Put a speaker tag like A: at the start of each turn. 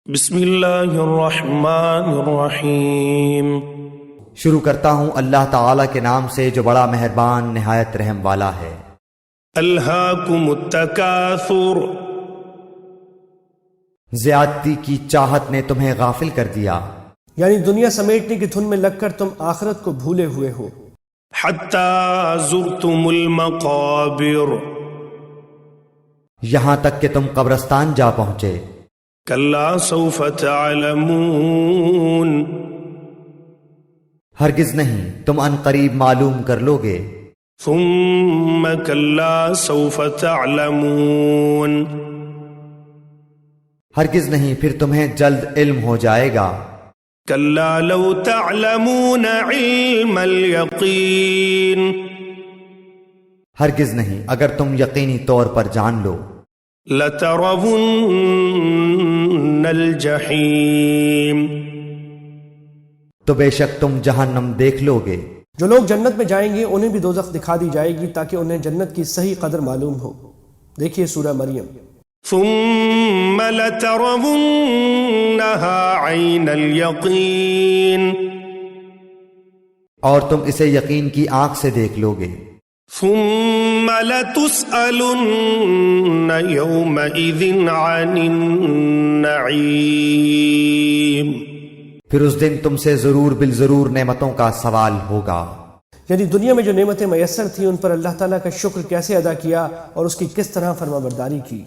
A: بسم اللہ الرحمن الرحیم۔
B: شروع کرتا ہوں اللہ تعالیٰ کے نام سے جو بڑا مہربان نہایت رحم والا ہے۔
A: الہاکم التکاثر،
B: زیادتی کی چاہت نے تمہیں غافل کر دیا،
C: یعنی دنیا سمیٹنے کی دھن میں لگ کر تم آخرت کو بھولے ہوئے ہو،
A: حتی زرتم المقابر،
B: یہاں تک کہ تم قبرستان جا پہنچے۔
A: کلا سوف تعلمون،
B: ہرگز نہیں، تم ان قریب معلوم کر لو گے۔
A: ثم کلا سوف تعلمون،
B: ہرگز نہیں، پھر تمہیں جلد علم ہو جائے گا۔
A: کلا لو تعلمون علم الیقین،
B: ہرگز نہیں، اگر تم یقینی طور پر جان لو۔
A: لترون الجحیم،
B: تو بے شک تم جہنم دیکھ لو گے۔
C: جو لوگ جنت میں جائیں گے انہیں بھی دوزخ دکھا دی جائے گی تاکہ انہیں جنت کی صحیح قدر معلوم ہو۔ دیکھیے سورہ مریم۔
A: ثم لترونها عین الیقین،
B: اور تم اسے یقین کی آنکھ سے دیکھ لو گے۔
A: ثم لتسألن یومئذ عن النعیم،
C: پھر
B: اس دن تم سے ضرور بالضرور نعمتوں کا سوال ہوگا۔
C: یعنی دنیا میں جو نعمتیں میسر تھیں ان پر اللہ تعالیٰ کا شکر کیسے ادا کیا اور اس کی کس طرح فرما برداری کی۔